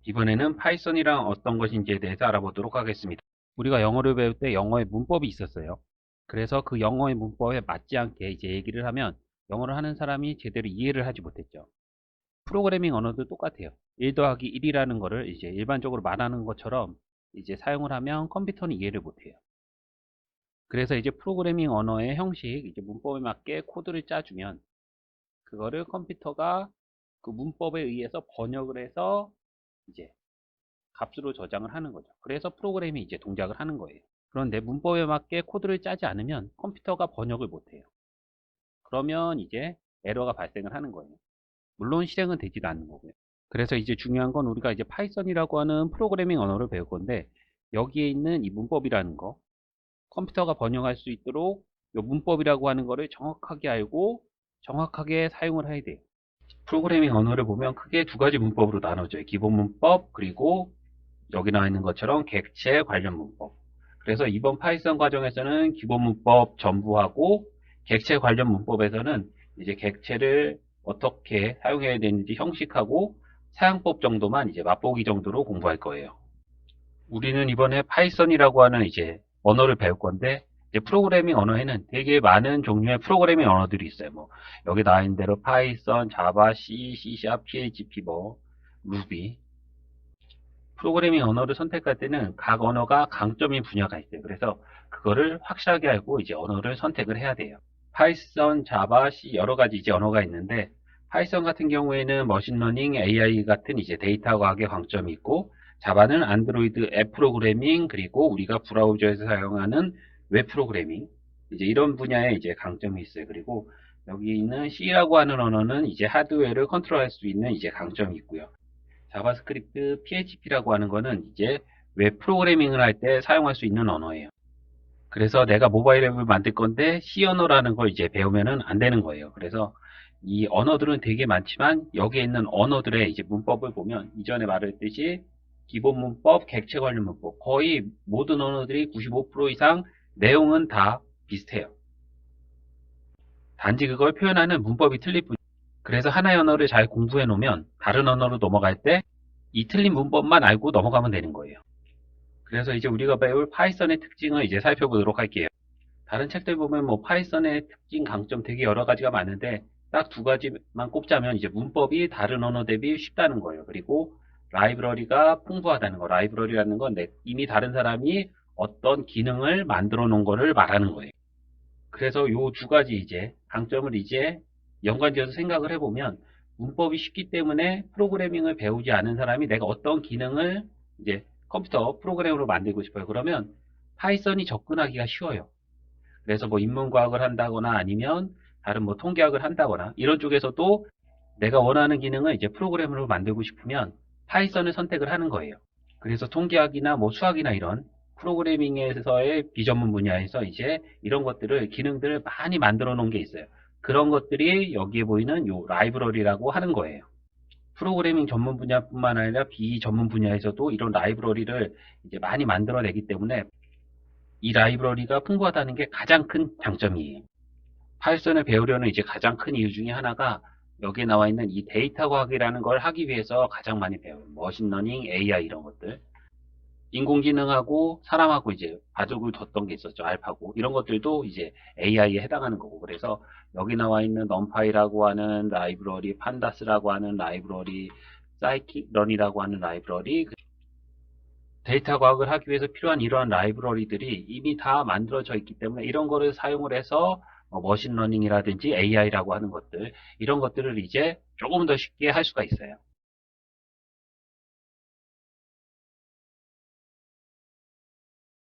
이번에는 파이썬이랑 어떤 것인지에 대해서 알아보도록 하겠습니다. 우리가 영어를 배울 때 영어의 문법이 있었어요. 그래서 그 영어의 문법에 맞지 않게 이제 얘기를 하면 영어를 하는 사람이 제대로 이해를 하지 못했죠. 프로그래밍 언어도 똑같아요. 1 더하기 1이라는 거를 이제 일반적으로 말하는 것처럼 이제 사용을 하면 컴퓨터는 이해를 못해요. 그래서 이제 프로그래밍 언어의 형식, 이제 문법에 맞게 코드를 짜주면 그거를 컴퓨터가 그 문법에 의해서 번역을 해서 이제 값으로 저장을 하는 거죠. 그래서 프로그램이 이제 동작을 하는 거예요. 그런데 문법에 맞게 코드를 짜지 않으면 컴퓨터가 번역을 못해요. 그러면 이제 에러가 발생을 하는 거예요. 물론 실행은 되지도 않는 거고요. 그래서 이제 중요한 건 우리가 이제 파이썬이라고 하는 프로그래밍 언어를 배울 건데 여기에 있는 이 문법이라는 거 컴퓨터가 번역할 수 있도록 이 문법이라고 하는 거를 정확하게 알고 정확하게 사용을 해야 돼요. 프로그래밍 언어를 보면 크게 두 가지 문법으로 나눠져요. 기본 문법 그리고 여기 나와 있는 것처럼 객체 관련 문법. 그래서 이번 파이썬 과정에서는 기본 문법 전부 하고 객체 관련 문법에서는 이제 객체를 어떻게 사용해야 되는지 형식하고 사용법 정도만 이제 맛보기 정도로 공부할 거예요. 우리는 이번에 파이썬이라고 하는 이제 언어를 배울 건데 이제 프로그래밍 언어에는 되게 많은 종류의 프로그래밍 언어들이 있어요. 뭐 여기 나와 있는 대로 파이썬, 자바, C, C#, PHP, 뭐 루비. 프로그래밍 언어를 선택할 때는 각 언어가 강점인 분야가 있어요. 그래서 그거를 확실하게 알고 이제 언어를 선택을 해야 돼요. 파이썬, 자바, C 여러 가지 이제 언어가 있는데 파이썬 같은 경우에는 머신러닝, AI 같은 이제 데이터 과학의 강점이 있고 자바는 안드로이드 앱 프로그래밍 그리고 우리가 브라우저에서 사용하는 웹 프로그래밍 이제 이런 분야에 이제 강점이 있어요. 그리고 여기 있는 C라고 하는 언어는 이제 하드웨어를 컨트롤할 수 있는 이제 강점이 있고요. 자바스크립트, PHP라고 하는 거는 이제 웹 프로그래밍을 할 때 사용할 수 있는 언어예요. 그래서 내가 모바일 앱을 만들 건데 C 언어라는 걸 이제 배우면은 안 되는 거예요. 그래서 이 언어들은 되게 많지만 여기에 있는 언어들의 이제 문법을 보면 이전에 말했듯이 기본 문법, 객체 관련 문법 거의 모든 언어들이 95% 이상 내용은 다 비슷해요. 단지 그걸 표현하는 문법이 틀릴 뿐. 그래서 하나의 언어를 잘 공부해 놓으면 다른 언어로 넘어갈 때 이 틀린 문법만 알고 넘어가면 되는 거예요. 그래서 이제 우리가 배울 파이썬의 특징을 이제 살펴보도록 할게요. 다른 책들 보면 뭐 파이썬의 특징, 강점 되게 여러 가지가 많은데 딱 두 가지만 꼽자면 이제 문법이 다른 언어 대비 쉽다는 거예요. 그리고 라이브러리가 풍부하다는 거. 라이브러리라는 건 이미 다른 사람이 어떤 기능을 만들어 놓은 거를 말하는 거예요. 그래서 요 두 가지 이제 강점을 이제 연관지어서 생각을 해보면 문법이 쉽기 때문에 프로그래밍을 배우지 않은 사람이 내가 어떤 기능을 이제 컴퓨터 프로그램으로 만들고 싶어요. 그러면 파이썬이 접근하기가 쉬워요. 그래서 뭐 인문과학을 한다거나 아니면 다른 뭐 통계학을 한다거나 이런 쪽에서도 내가 원하는 기능을 이제 프로그램으로 만들고 싶으면 파이썬을 선택을 하는 거예요. 그래서 통계학이나 뭐 수학이나 이런 프로그래밍에서의 비전문 분야에서 이제 이런 것들을 기능들을 많이 만들어 놓은 게 있어요. 그런 것들이 여기에 보이는 요 라이브러리라고 하는 거예요. 프로그래밍 전문 분야뿐만 아니라 비전문 분야에서도 이런 라이브러리를 이제 많이 만들어내기 때문에 이 라이브러리가 풍부하다는 게 가장 큰 장점이에요. 파이썬을 배우려는 이제 가장 큰 이유 중에 하나가 여기에 나와 있는 이 데이터 과학이라는 걸 하기 위해서 가장 많이 배워요. 머신러닝, AI 이런 것들. 인공지능하고 사람하고 이제 바둑을 뒀던 게 있었죠. 알파고. 이런 것들도 이제 AI에 해당하는 거고. 그래서 여기 나와 있는 넘파이라고 하는 라이브러리, 판다스라고 하는 라이브러리, 사이킥런이라고 하는 라이브러리, 데이터 과학을 하기 위해서 필요한 이러한 라이브러리들이 이미 다 만들어져 있기 때문에 이런 거를 사용을 해서 머신러닝이라든지 AI라고 하는 것들, 이런 것들을 이제 조금 더 쉽게 할 수가 있어요.